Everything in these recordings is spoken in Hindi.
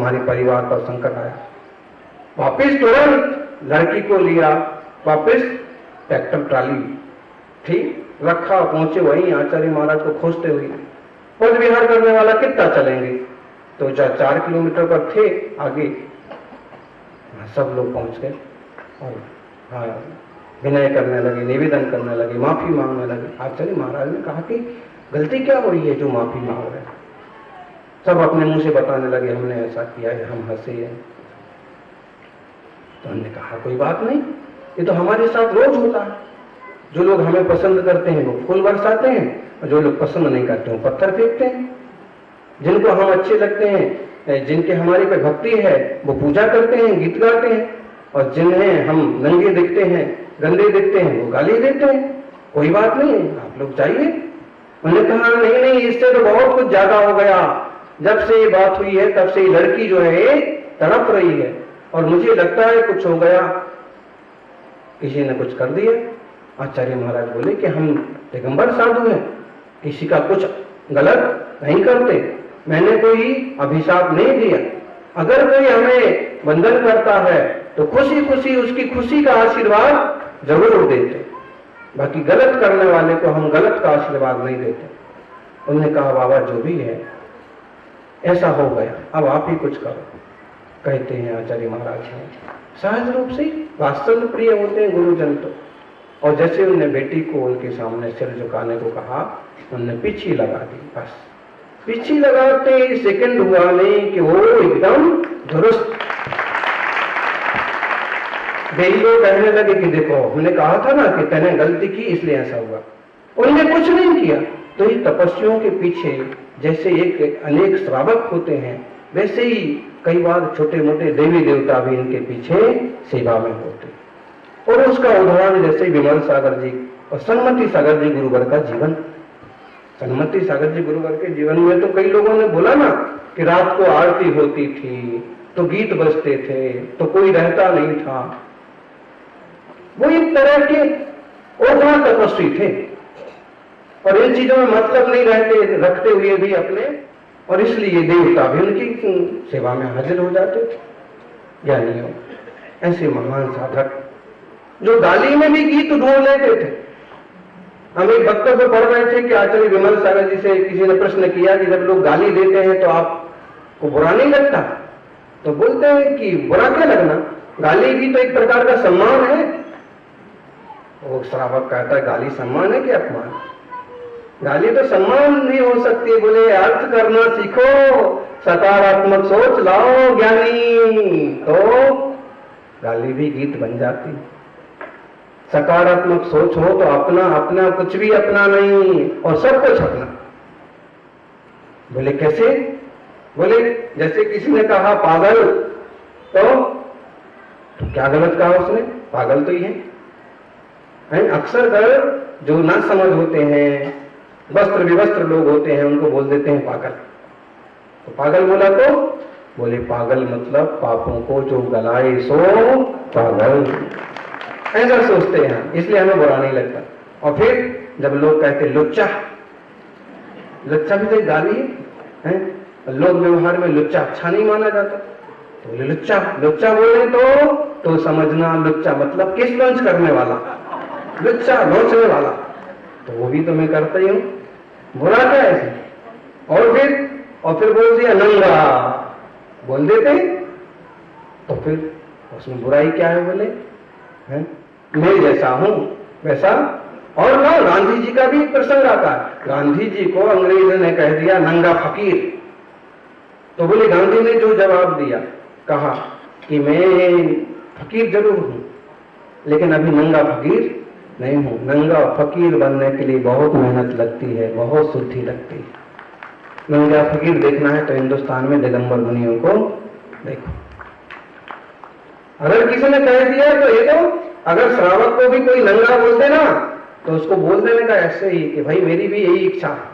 तुम्हारे परिवार पर संकट आया। वापिस तुरंत लड़की को लिया, वापिस ट्रैक्टर ट्राली ठीक रखा, पहुंचे वहीं आचार्य महाराज को खोजते हुए। पद विहार करने वाला कितना चलेंगे, तो 4 किलोमीटर पर थे आगे। सब लोग पहुंच गए और हाँ विनय करने लगे, निवेदन करने लगे, माफी मांगने लगे। आचार्य महाराज ने कहा कि गलती क्या हो रही है जो माफी मांग रहे हैं। सब अपने मुंह से बताने लगे, हमने ऐसा किया है, हम हंसे हैं। तो हमने कहा कोई बात नहीं, ये तो हमारे साथ रोज होता है। जो लोग हमें पसंद करते हैं वो फूल बरसाते हैं, और जो लोग पसंद नहीं करते वो पत्थर फेंकते हैं। जिनको हम अच्छे लगते हैं, जिनके हमारे पे भक्ति है, वो पूजा करते हैं, गीत गाते हैं, और जिन्हें हम नंगे दिखते हैं, गंदे दिखते हैं, वो गाली देते हैं। कोई बात नहीं, आप लोग चाहिए। उन्होंने कहा नहीं नहीं, इससे तो बहुत कुछ ज्यादा हो गया। जब से ये बात हुई है तब से ये लड़की जो है तड़प रही है, और मुझे लगता है कुछ हो गया, किसी ने कुछ कर दिया। आचार्य महाराज बोले कि हम दिगंबर साधु हैं, किसी का कुछ गलत नहीं करते, मैंने कोई अभिशाप नहीं दिया। अगर कोई हमें वंदन करता है तो खुशी खुशी उसकी खुशी का आशीर्वाद जरूर देते, बाकी गलत करने वाले को हम गलत का आशीर्वाद नहीं देते। उन्होंने कहा बाबा जो भी है ऐसा हो गया, अब आप ही कुछ करो। कहते हैं आचार्य महाराज हैं सहज रूप से वात्सल्य प्रिय होते हैं गुरुजन तो। और जैसे उनने बेटी को उनके सामने सिर झुकाने को कहा, उनने पीछे लगा दी। बस पीछे लगाते सेकंड हुआ नहीं कि वो एकदम दुरुस्त। देवी लोग कहने लगे कि देखो हमने कहा था ना कि तूने गलती की इसलिए ऐसा हुआ। उन्होंने कुछ नहीं किया। तो ये तपस्वियों के पीछे जैसे एक अनेक श्रावक होते हैं, वैसे ही कई बार छोटे मोटे देवी देवता भी इनके पीछे सेवा में होते। और उसका उदाहरण जैसे विमल सागर जी और सन्मति सागर जी गुरुवर का जीवन। सन्मति सागर जी गुरुवर के जीवन में तो कई लोगों ने बोला ना कि रात को आरती होती थी तो गीत बजते थे तो कोई रहता नहीं था। वो एक तरह के ओघा तपस्वी थे, और इन चीजों में मतलब नहीं रखते हुए भी अपने, और इसलिए देवता भी उनकी सेवा में हाजिर हो जाते। ज्ञानियों ऐसे महान साधक जो गाली में भी गीत ढूंढ लेते थे। हम एक वक्तव्य पढ़ रहे थे कि आचार्य विमल सागर जी से किसी ने प्रश्न किया कि जब लोग गाली देते हैं तो आपको बुरा नहीं लगता? तो बोलते हैं कि बुरा क्या लगना, गाली भी तो एक प्रकार का सम्मान है। वो श्रावक कहता है गाली सम्मान है कि अपमान? गाली तो सम्मान नहीं हो सकती। बोले अर्थ करना सीखो, सकारात्मक सोच लाओ ज्ञानी, तो गाली भी गीत बन जाती। सकारात्मक सोच हो तो अपना अपना कुछ भी अपना नहीं और सब कुछ अपना। बोले कैसे? बोले जैसे किसी ने कहा पागल, तो क्या गलत कहा उसने? पागल तो ही है। अक्सर कर जो ना समझ होते हैं, वस्त्र विवस्त्र लोग होते हैं, उनको बोल देते हैं पागल। तो पागल बोला तो बोले पागल मतलब पापों को जो गलाए सो पागल, ऐसा सोचते हैं, इसलिए हमें बुरा नहीं लगता। और फिर जब लोग कहते लुच्चा, लुच्चा भी तो एक गाली है, लोग व्यवहार में लुच्चा अच्छा नहीं माना जाता, तो बोले लुच्चा, लुच्चा बोले तो समझना लुच्चा मतलब किस लॉन्च करने वाला, लुच्चा लॉन्चने वाला, तो वो भी तो मैं करता ही हूं, बुरा क्या है? और फिर बोल दिया नंगा, बोल देते, तो फिर उसमें बुराई क्या है? बोले हैं मैं जैसा हूं वैसा। और ना गांधी जी का भी एक प्रसंग आता है। गांधी जी को अंग्रेजों ने कह दिया नंगा फकीर, तो बोले गांधी ने जो जवाब दिया, कहा कि मैं फकीर जरूर हूं लेकिन अभी नंगा फकीर नहीं हूं। नंगा फकीर बनने के लिए बहुत मेहनत लगती है, बहुत शुद्धि लगती है। नंगा फकीर देखना है तो हिंदुस्तान में दिगंबर मुनियों को देखो। अगर किसी ने कह दिया तो ये तो, अगर श्रावक को भी कोई नंगा बोलते ना तो उसको बोल देने का ऐसे ही कि भाई मेरी भी यही इच्छा है।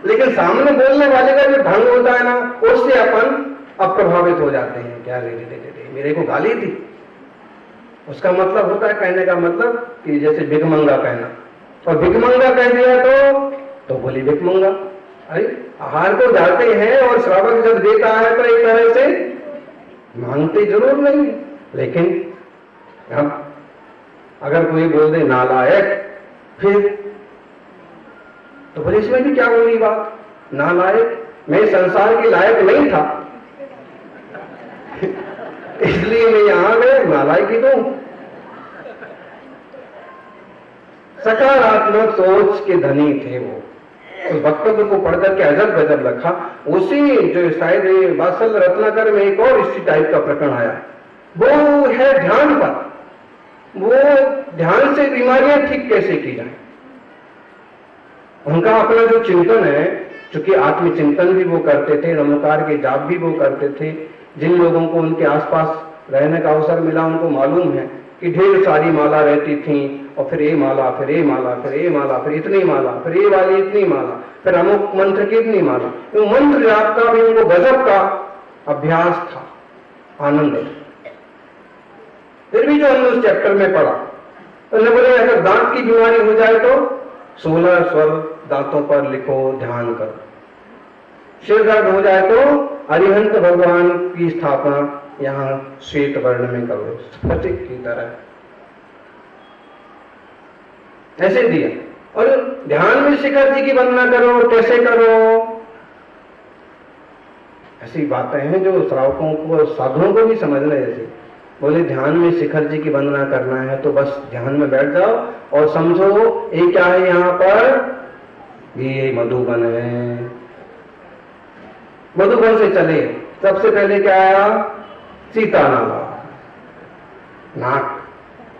लेकिन सामने बोलने वाले का जो ढंग होता है ना, उससे अपन अप्रभावित हो जाते हैं। क्या रे मेरे को गाली दी, उसका मतलब होता है कहने का मतलब कि जैसे भिखमंगा कहना, और भिखमंगा कह दिया तो बोली भिखमंगा। अरे आहार को जाते हैं और श्रावक जब देता है तो एक तरह से मांगते जरूर नहीं, लेकिन अब अगर कोई बोल दे नालायक, फिर तो बोले इसमें भी क्या बोली बात, नालायक, मैं संसार के लायक नहीं था इसलिए मैं यहां में नालायक ही दूं। सकारात्मक सोच के धनी थे वो। उस वक्तव्य को पढ़कर के अजब गजब लखा। उसी जो शायद वात्सल रत्नाकर में एक और इसी टाइप का प्रकरण आया, वो है ध्यान पर। वो ध्यान से बीमारियां ठीक कैसे की जाए। उनका अपना जो चिंतन है, चूंकि आत्मचिंतन भी वो करते थे, नमोकार के जाप भी वो करते थे। जिन लोगों को उनके आसपास रहने का अवसर मिला उनको मालूम है कि ढेर सारी माला रहती थी, और फिर ये माला, फिर ये माला, फिर ये माला, फिर इतनी माला, फिर ये वाली इतनी माला, फिर अमुक मंत्र की इतनी माला। वो मंत्र जाप का भी उनको गजब का अभ्यास था, आनंद था। फिर भी जो हमने उस चैप्टर में पढ़ा तो बोले अगर दांत की बीमारी हो जाए तो 16 स्वर दांतों पर लिखो, ध्यान करो। सिर दर्द हो जाए तो अरिहंत भगवान की स्थापना यहां श्वेत वर्ण में करो, स्फटिक की तरह ऐसे दिया। और ध्यान में शिखर जी की वंदना करो, कैसे करो, ऐसी बातें हैं जो श्रावकों को, साधुओं को भी समझना है। जैसे बोले ध्यान में शिखर जी की वंदना करना है तो बस ध्यान में बैठ जाओ और समझो ये क्या है, यहां पर ये मधुबन है। मधुबन से चले, सबसे पहले क्या आया, सीता नाला, नाक।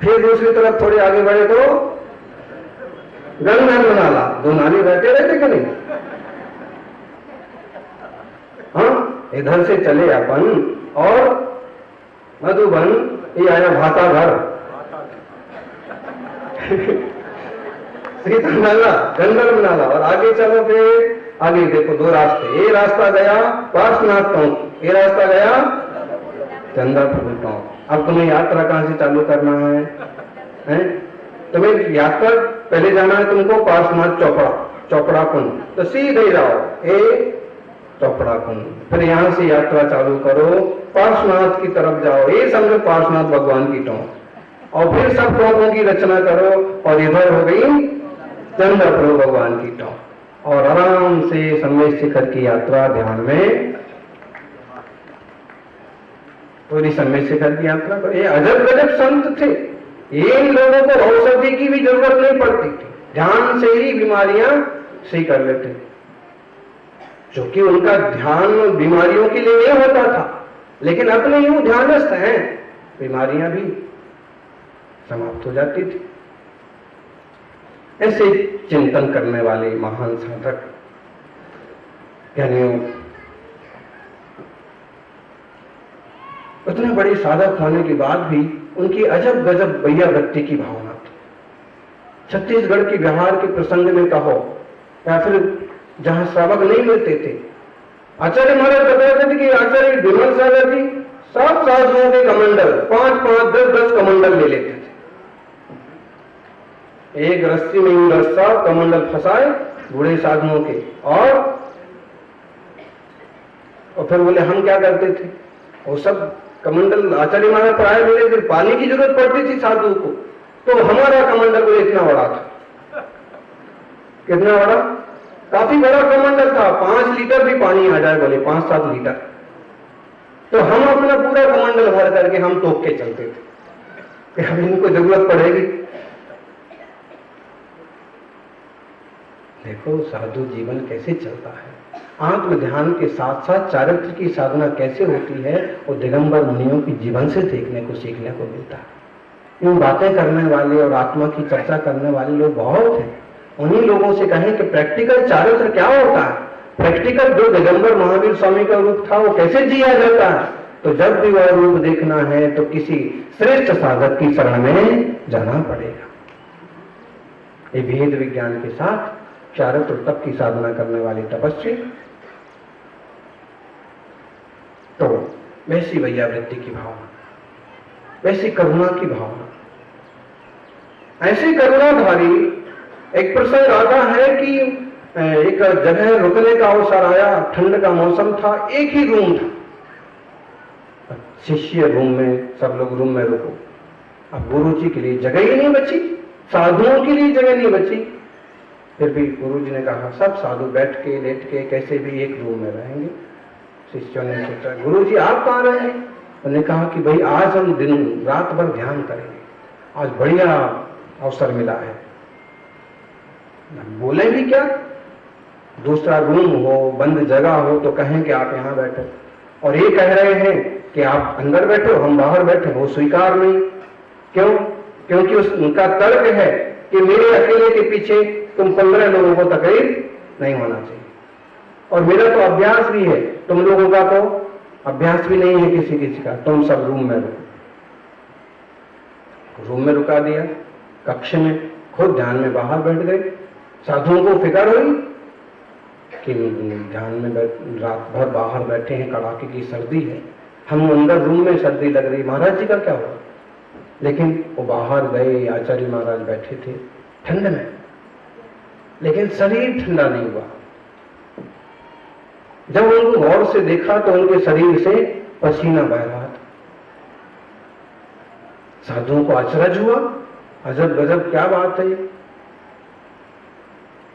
फिर दूसरी तरफ थोड़े आगे बढ़े तो गंधर्व नाला। दो नाली रहते रहते कि नहीं। हाँ, इधर से चले अपन और मधुबन, ये आया भाताघर सीता नाला, गंधर्व नाला। और आगे चलो, फिर आगे देखो दो रास्ते, ये रास्ता गया पार्श्वनाथ टोंक, ये रास्ता गया चंद्रपुर टोंक। अब तुम्हें यात्रा कहां से चालू करना है? तुम्हें यात्रा पहले जाना है तुमको पार्श्वनाथ चौपड़ा, चौपड़ा कुंड, तो सीधे जाओ ए चौपड़ा कुंड। फिर यहां से यात्रा चालू करो, पार्श्वनाथ की तरफ जाओ, ये समझो पार्श्वनाथ भगवान की टोंक। और फिर सब टोंकों की रचना करो और इधर हो गई चंद्रपुर भगवान की टोंक। और आराम से समय शिखर की यात्रा ध्यान में, पूरी समय शिखर की यात्रा करो। ये अजब गजब संत थे, इन लोगों को औषधि की भी जरूरत नहीं पड़ती थी, ध्यान से ही बीमारियां सही कर लेते, क्योंकि उनका ध्यान बीमारियों के लिए नहीं होता था। लेकिन अपने यूं ध्यानस्थ हैं, बीमारियां भी समाप्त हो जाती थी। ऐसे चिंतन करने वाले महान साधक ज्ञानियों, उतने बड़े साधक होने के बाद भी उनकी अजब गजब भैया व्यक्ति की भावना थी। छत्तीसगढ़ के बिहार के प्रसंग में कहो या फिर जहां श्रावक नहीं मिलते थे, आचार्य महाराज बताते थे कि आचार्य विमल सागर जी सब साधुओं के कमंडल 5-5, 10-10 कमंडल ले लेते थे। एक रस्सी में यूं रस्सा कमंडल फंसाए बूढ़े साधुओं के, और फिर बोले हम क्या करते थे, वो सब कमंडल आचार्य महाराज पर आए, मेरे फिर पानी की जरूरत पड़ती थी साधु को, तो हमारा कमंडल बोले इतना बड़ा था। कितना बड़ा? काफी बड़ा कमंडल था, 5 लीटर भी पानी आ जाए, बोले 5-7 लीटर। तो हम अपना पूरा कमंडल भर करके हम तोप के चलते थे कि हम इनको जरूरत पड़ेगी। देखो साधु जीवन कैसे चलता है, आत्म ध्यान के साथ साथ चारित्र की साधना कैसे होती है, वो दिगंबर मुनियों के जीवन से देखने को, सीखने को मिलता है। इन बातें करने वाले और आत्मा की चर्चा करने वाले लोग बहुत हैं। उन्हीं लोगों से कहें कि प्रैक्टिकल चारित्र क्या होता है, प्रैक्टिकल जो दिगंबर महावीर स्वामी का रूप था वो कैसे जिया जाता है। तो जब भी वह रूप देखना है तो किसी श्रेष्ठ साधक की शरण में जाना पड़ेगा। ये भेद विज्ञान के साथ चारित्र तप की साधना करने वाले तपस्वी, तो वैसी वैयावृत्ति की भावना, वैसी करुणा की भावना, ऐसी करुणाधारी। एक प्रसंग आता है कि एक जगह रुकने का अवसर आया, ठंड का मौसम था, एक ही रूम था। शिष्य रूम में, सब लोग रूम में रुको। अब गुरु जी के लिए जगह ही नहीं बची, साधुओं के लिए जगह नहीं बची। फिर भी गुरु जी ने कहा सब साधु बैठ के लेट के कैसे भी एक रूम में रहेंगे। शिष्यों ने सोचा गुरु जी आप कहाँ रहे हैं? उन्होंने कहा कि भाई आज हम दिन रात भर ध्यान करेंगे, आज बढ़िया अवसर मिला है। बोले भी क्या, दूसरा रूम हो, बंद जगह हो तो कहें कि आप यहां बैठो, और ये कह रहे हैं कि आप अंदर बैठो हम बाहर बैठे, वो स्वीकार नहीं। क्यों? क्योंकि उनका तर्क है कि मेरे अकेले के पीछे तुम 15 लोगों को तकलीफ नहीं होना चाहिए, और मेरा तो अभ्यास भी है, तुम लोगों का तो अभ्यास भी नहीं है किसी किसी का, तुम सब रूम में रुको। रूम में रुका दिया, कक्ष में, खुद ध्यान में बाहर बैठ गए। साधुओं को फिक्र हुई कि ध्यान में रात भर बाहर बैठे हैं, कड़ाके की सर्दी है, हम अंदर रूम में सर्दी लग रही, महाराज जी का क्या हुआ? लेकिन वो बाहर गए, आचार्य महाराज बैठे थे ठंड में, लेकिन शरीर ठंडा नहीं हुआ। जब उनको गौर से देखा तो उनके शरीर से पसीना बह रहा था। साधुओं को आश्चर्य हुआ, अजब गजब क्या बात है।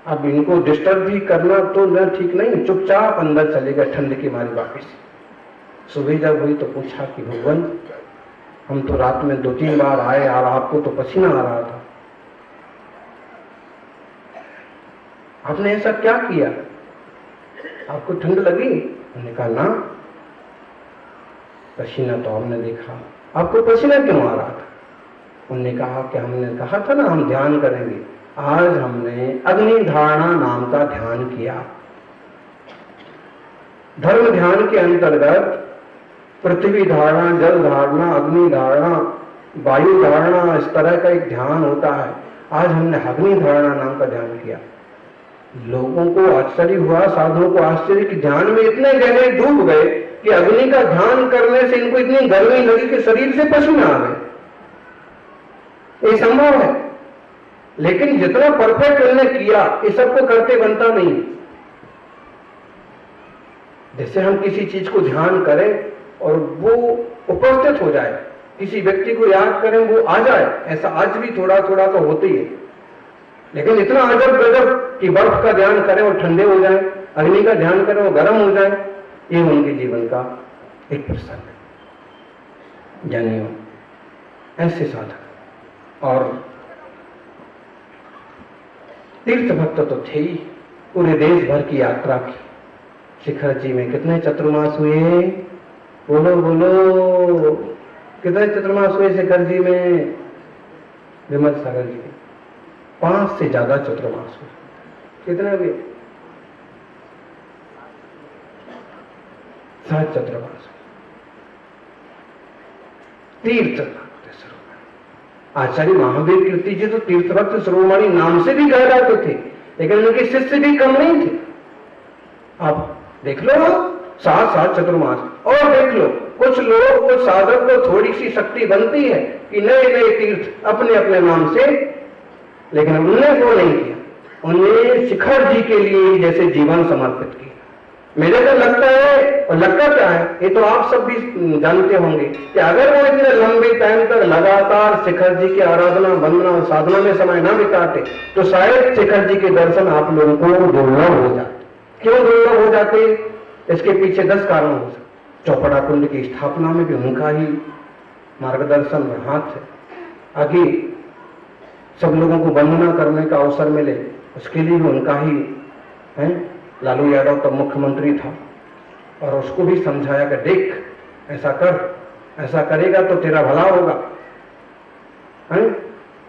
अब इनको डिस्टर्ब भी करना तो न ठीक नहीं, चुपचाप अंदर चले गए ठंड की मारी वापिस। सुबह जब हुई तो पूछा कि भगवान हम तो रात में 2-3 बार आए और आपको तो पसीना आ रहा था, आपने ऐसा क्या किया, आपको ठंड लगी? उन्होंने कहा ना, पसीना तो हमने देखा। आपको पसीना क्यों आ रहा था? उन्होंने कहा कि हमने कहा था ना हम ध्यान करेंगे, आज हमने अग्नि धारणा नाम का ध्यान किया। धर्म ध्यान के अंतर्गत पृथ्वी धारणा, जल धारणा, अग्नि धारणा, वायु धारणा, इस तरह का एक ध्यान होता है। आज हमने अग्नि धारणा नाम का ध्यान किया। लोगों को आश्चर्य हुआ, साधुओं को आश्चर्य कि ध्यान में इतने गहरे डूब गए कि अग्नि का ध्यान करने से इनको इतनी गर्मी लगी कि शरीर से पसीना आ गए। ये संभव है, लेकिन जितना परफेक्ट उन्होंने किया, ये सबको करते बनता नहीं। जैसे हम किसी चीज को ध्यान करें और वो उपस्थित हो जाए, किसी व्यक्ति को याद करें वो आ जाए, ऐसा आज भी थोड़ा थोड़ा तो होती है। लेकिन इतना अजब गजब कि बर्फ का ध्यान करें और ठंडे हो जाए, अग्नि का ध्यान करें और गर्म हो जाए, ये उनके जीवन का एक प्रसंग है। जानियो ऐसे साधक और तीर्थ भक्त तो थे ही, पूरे देश भर की यात्रा की। शिखर जी में कितने चतुर्मास हुए? बोलो बोलो, कितने चतुर्मास हुए शिखर जी में? विमल सागर जी 5 से ज्यादा चतुर्मास हुए। कितने हुए? 7 चतुर्मास। तीर्थ भक्त शिरोमणि आचार्य महावीर कीर्ति जी तो तीर्थ भक्त शिरोमणि नाम से भी कह जाते थे, लेकिन उनके शिष्य भी कम नहीं थे। आप देख लो 7 चतुर्मास, और देख लो कुछ लोग, कुछ साधक को थोड़ी सी शक्ति बनती है कि नए नए तीर्थ अपने अपने नाम से, लेकिन उन्होंने वो नहीं किया। उन्हें शिखर जी के लिए जैसे जीवन समर्पित किया। मेरे को लगता है, और लगता क्या है, ये तो आप सब भी जानते होंगे कि अगर वो इतने लंबे टाइम तक लगातार शिखर जी की आराधना, वंदना और साधना में समय न बिताते तो शायद शिखर जी के दर्शन आप लोगों को दुर्लभ हो जाते। क्यों दुर्लभ हो जाते? इसके पीछे 10 कारण हो सकते। चौपड़ा कुंड की स्थापना में भी उनका ही मार्गदर्शन और हाथ है। आगे सब लोगों को वंदना करने का अवसर मिले, उसके लिए भी उनका ही है। लालू यादव तब मुख्यमंत्री था और उसको भी समझाया कि देख ऐसा कर, ऐसा करेगा तो तेरा भला होगा। है?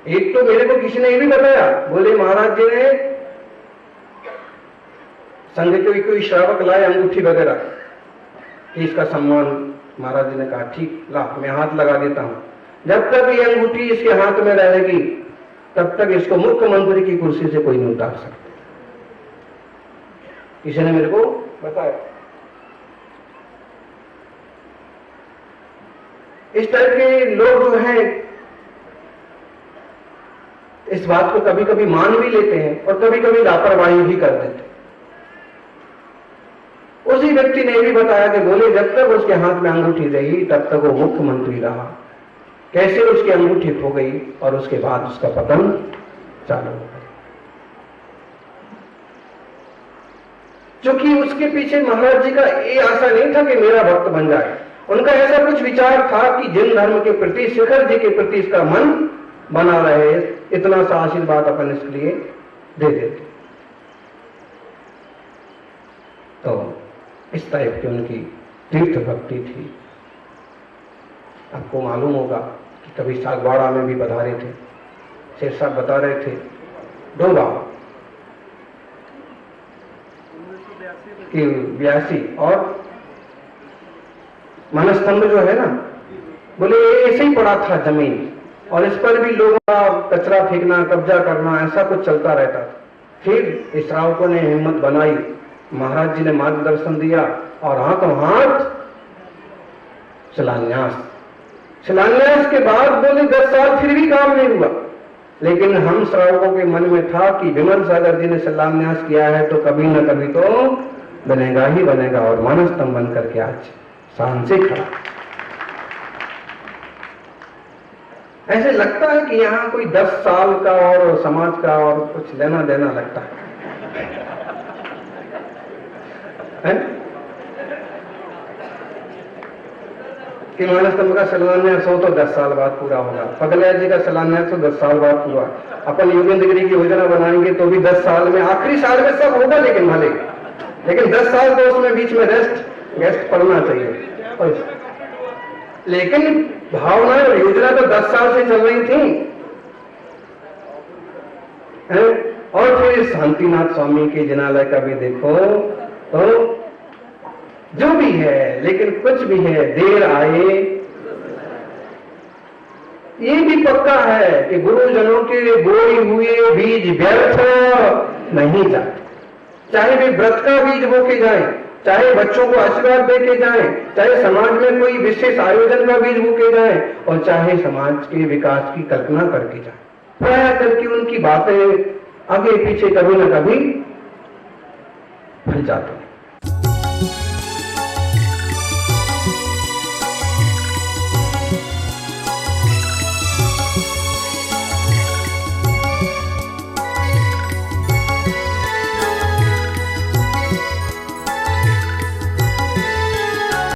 एक तो मेरे को किसी ने ये भी बताया, बोले महाराज जी ने संघ के कोई श्रावक लाए अंगूठी वगैरह, इसका सम्मान। महाराज जी ने कहा ठीक ला, मैं हाथ लगा देता हूं, जब तक ये अंगूठी इसके हाथ में रहेगी तब तक इसको मुख्यमंत्री की कुर्सी से कोई नहीं उतार सकता। किसी ने मेरे को बताया। इस टाइप के लोग जो हैं इस बात को कभी कभी मान भी लेते हैं और कभी कभी लापरवाही भी कर देते हैं। उसी व्यक्ति ने भी बताया कि बोले जब तक उसके हाथ में अंगूठी रही तब तक वो मुख्यमंत्री रहा, कैसे उसकी अंगूठी खो गई और उसके बाद उसका पतन चालू हो गया। क्योंकि उसके पीछे महाराज जी का ये आशा नहीं था कि मेरा भक्त बन जाए, उनका ऐसा कुछ विचार था कि जिन धर्म के प्रति, शिखर जी के प्रति इसका मन बना रहे, इतना सा आशीर्वाद अपन इसके लिए दे देते। तो इस टाइप की उनकी तीर्थ भक्ति थी। आपको मालूम होगा कि कभी सागवाड़ा में भी पधारे थे। शेर साहब बता रहे थे डोबा कि 82 और मनस्तंभ जो है ना, बोले ऐसे ही पड़ा था जमीन और इस पर भी लोगों का कचरा फेंकना, कब्जा करना, ऐसा कुछ चलता रहता था। फिर इस श्रावकों ने हिम्मत बनाई, महाराज जी ने मार्गदर्शन दिया और हाथों हाथ शिलान्यास। शिलान्यास के बाद बोले 10 साल फिर भी काम नहीं हुआ, लेकिन हम श्रावकों के मन में था कि विमल सागर जी ने शिलान्यास किया है तो कभी न कभी तो बनेगा ही बनेगा, और मानस्तंभ बन करके आज शान से खड़ा। ऐसे लगता है कि यहाँ कोई 10 साल का और समाज का और कुछ लेना देना लगता है? कि मानस्तंभ का शिलान्यास हो तो 10 साल बाद पूरा होगा, पगलिया जी का शिलान्यास तो 10 साल बाद पूरा, अपन योगेंद्र गिरी की योजना बनाएंगे तो भी 10 साल में, आखिरी साल में सब होगा, लेकिन भले, लेकिन 10 साल तो उसमें बीच में गेस्ट पड़ना चाहिए। लेकिन भावना और योजना तो 10 साल से चल रही थी, है? और फिर शांतिनाथ स्वामी के जिनालय का भी देखो तो जो भी है, लेकिन कुछ भी है, देर आए ये भी पक्का है कि गुरुजनों के बोए हुए बीज व्यर्थ नहीं जाते। चाहे वे व्रत का बीज बो के जाए, चाहे बच्चों को आशीर्वाद दे के जाए, चाहे समाज में कोई विशेष आयोजन का बीज बो के जाए, और चाहे समाज के विकास की कल्पना करके जाए, प्राय करके उनकी बातें आगे पीछे कभी न कभी फल जाती हैं।